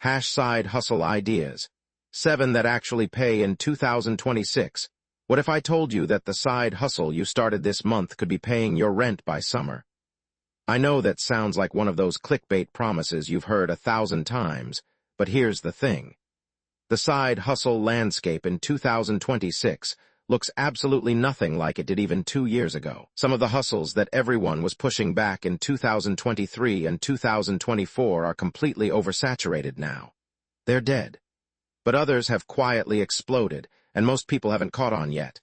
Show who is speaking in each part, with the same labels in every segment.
Speaker 1: Side hustle ideas. 7 that actually pay in 2026. What if I told you that the side hustle you started this month could be paying your rent by summer? I know that sounds like one of those clickbait promises you've heard 1,000 times, but here's the thing. The side hustle landscape in 2026 looks absolutely nothing like it did even 2 years ago. Some of the hustles that everyone was pushing back in 2023 and 2024 are completely oversaturated now. They're dead. But others have quietly exploded, and most people haven't caught on yet.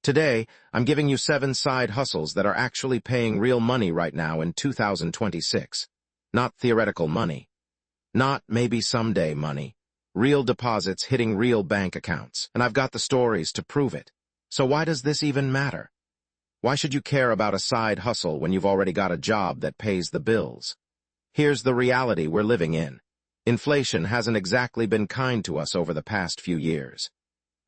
Speaker 1: Today, I'm giving you 7 side hustles that are actually paying real money right now in 2026. Not theoretical money. Not maybe someday money. Real deposits hitting real bank accounts. And I've got the stories to prove it. So why does this even matter? Why should you care about a side hustle when you've already got a job that pays the bills? Here's the reality we're living in. Inflation hasn't exactly been kind to us over the past few years.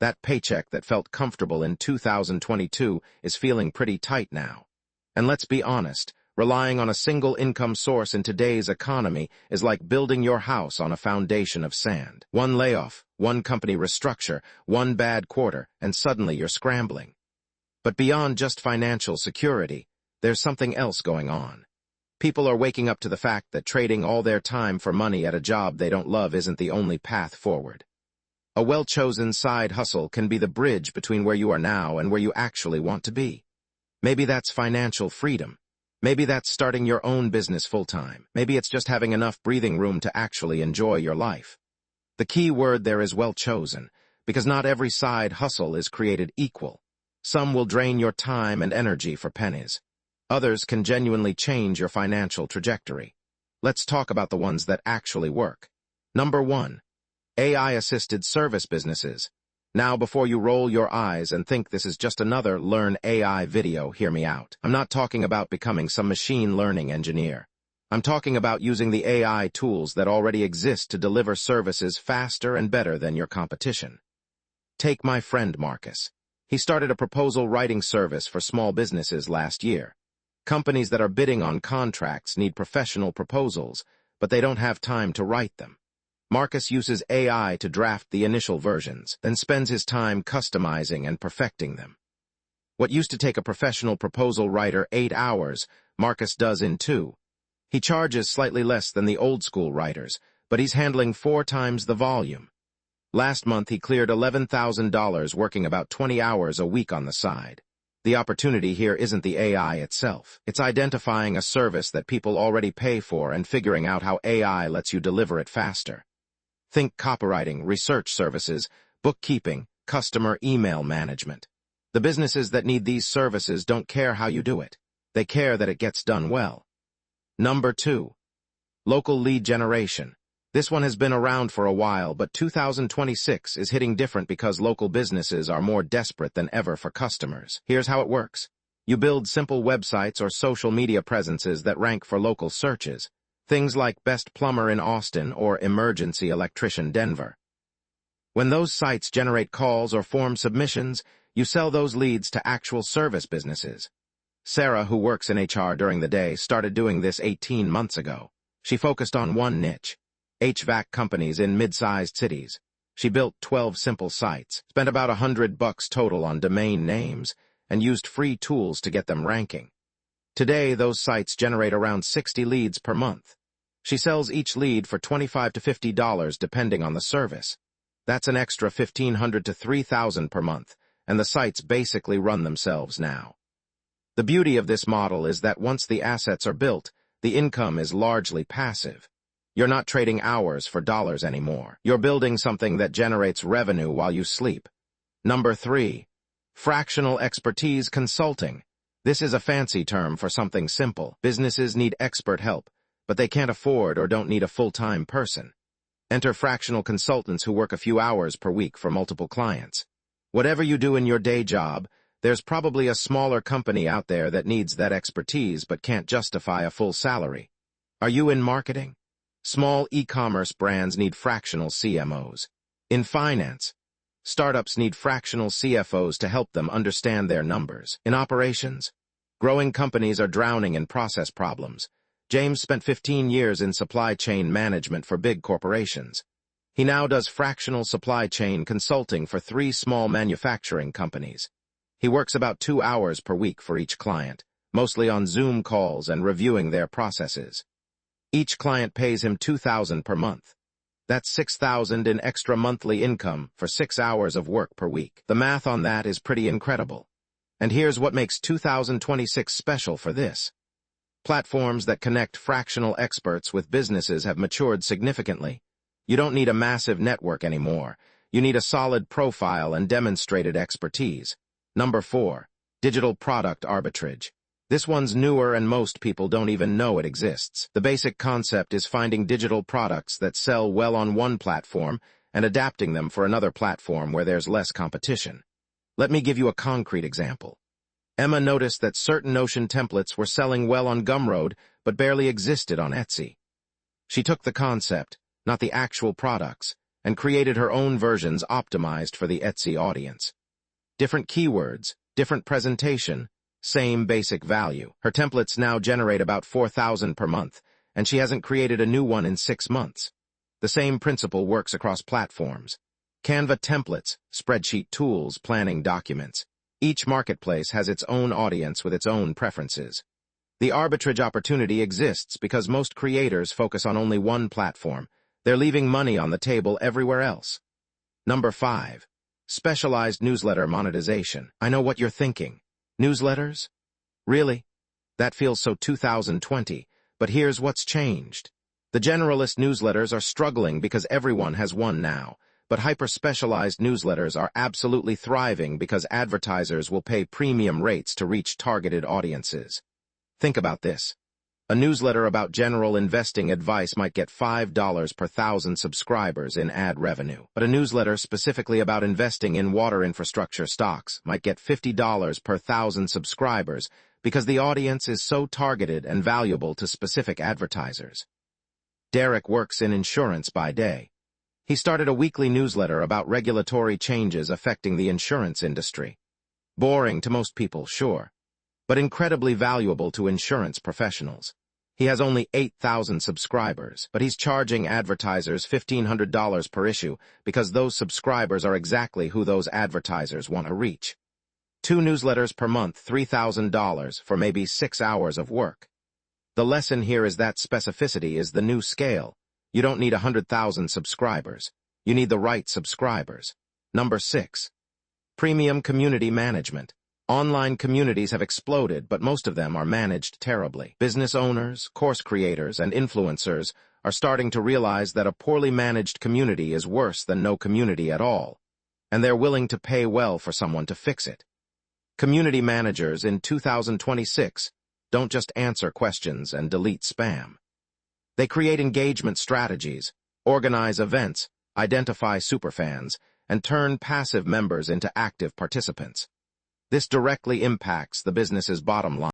Speaker 1: That paycheck that felt comfortable in 2022 is feeling pretty tight now. And let's be honest, relying on a single income source in today's economy is like building your house on a foundation of sand. One layoff, one company restructure, one bad quarter, and suddenly you're scrambling. But beyond just financial security, there's something else going on. People are waking up to the fact that trading all their time for money at a job they don't love isn't the only path forward. A well-chosen side hustle can be the bridge between where you are now and where you actually want to be. Maybe that's financial freedom. Maybe that's starting your own business full-time. Maybe it's just having enough breathing room to actually enjoy your life. The key word there is well chosen, because not every side hustle is created equal. Some will drain your time and energy for pennies. Others can genuinely change your financial trajectory. Let's talk about the ones that actually work. Number 1. AI-assisted service businesses. Now, before you roll your eyes and think this is just another Learn AI video, hear me out. I'm not talking about becoming some machine learning engineer. I'm talking about using the AI tools that already exist to deliver services faster and better than your competition. Take my friend Marcus. He started a proposal writing service for small businesses last year. Companies that are bidding on contracts need professional proposals, but they don't have time to write them. Marcus uses AI to draft the initial versions, then spends his time customizing and perfecting them. What used to take a professional proposal writer 8 hours, Marcus does in 2. He charges slightly less than the old-school writers, but he's handling 4 times the volume. Last month, he cleared $11,000 working about 20 hours a week on the side. The opportunity here isn't the AI itself. It's identifying a service that people already pay for and figuring out how AI lets you deliver it faster. Think copywriting, research services, bookkeeping, customer email management. The businesses that need these services don't care how you do it. They care that it gets done well. Number 2. Local lead generation. This one has been around for a while, but 2026 is hitting different because local businesses are more desperate than ever for customers. Here's how it works. You build simple websites or social media presences that rank for local searches. Things like Best Plumber in Austin or Emergency Electrician Denver. When those sites generate calls or form submissions, you sell those leads to actual service businesses. Sarah, who works in HR during the day, started doing this 18 months ago. She focused on one niche, HVAC companies in mid-sized cities. She built 12 simple sites, spent about $100 total on domain names, and used free tools to get them ranking. Today, those sites generate around 60 leads per month. She sells each lead for $25 to $50 depending on the service. That's an extra $1,500 to $3,000 per month, and the sites basically run themselves now. The beauty of this model is that once the assets are built, the income is largely passive. You're not trading hours for dollars anymore. You're building something that generates revenue while you sleep. Number 3. Fractional expertise consulting. This is a fancy term for something simple. Businesses need expert help, but they can't afford or don't need a full-time person. Enter fractional consultants who work a few hours per week for multiple clients. Whatever you do in your day job, there's probably a smaller company out there that needs that expertise but can't justify a full salary. Are you in marketing? Small e-commerce brands need fractional CMOs. In finance, startups need fractional CFOs to help them understand their numbers. In operations, growing companies are drowning in process problems. James spent 15 years in supply chain management for big corporations. He now does fractional supply chain consulting for 3 small manufacturing companies. He works about 2 hours per week for each client, mostly on Zoom calls and reviewing their processes. Each client pays him $2,000 per month. That's $6,000 in extra monthly income for 6 hours of work per week. The math on that is pretty incredible. And here's what makes 2026 special for this. Platforms that connect fractional experts with businesses have matured significantly. You don't need a massive network anymore. You need a solid profile and demonstrated expertise. Number 4. Digital product arbitrage. This one's newer and most people don't even know it exists. The basic concept is finding digital products that sell well on one platform and adapting them for another platform where there's less competition. Let me give you a concrete example. Emma noticed that certain Notion templates were selling well on Gumroad but barely existed on Etsy. She took the concept, not the actual products, and created her own versions optimized for the Etsy audience. Different keywords, different presentation, same basic value. Her templates now generate about $4,000 per month, and she hasn't created a new one in 6 months. The same principle works across platforms. Canva templates, spreadsheet tools, planning documents. Each marketplace has its own audience with its own preferences. The arbitrage opportunity exists because most creators focus on only one platform. They're leaving money on the table everywhere else. Number 5. Specialized newsletter monetization. I know what you're thinking. Newsletters? Really? That feels so 2020, but here's what's changed. The generalist newsletters are struggling because everyone has one now, but hyper-specialized newsletters are absolutely thriving because advertisers will pay premium rates to reach targeted audiences. Think about this. A newsletter about general investing advice might get $5 per 1,000 subscribers in ad revenue, but a newsletter specifically about investing in water infrastructure stocks might get $50 per 1,000 subscribers because the audience is so targeted and valuable to specific advertisers. Derek works in insurance by day. He started a weekly newsletter about regulatory changes affecting the insurance industry. Boring to most people, sure, but incredibly valuable to insurance professionals. He has only 8,000 subscribers, but he's charging advertisers $1,500 per issue because those subscribers are exactly who those advertisers want to reach. 2 newsletters per month, $3,000 for maybe 6 hours of work. The lesson here is that specificity is the new scale. You don't need 100,000 subscribers. You need the right subscribers. Number 6. Premium community management. Online communities have exploded, but most of them are managed terribly. Business owners, course creators, and influencers are starting to realize that a poorly managed community is worse than no community at all, and they're willing to pay well for someone to fix it. Community managers in 2026 don't just answer questions and delete spam. They create engagement strategies, organize events, identify superfans, and turn passive members into active participants. This directly impacts the business's bottom line.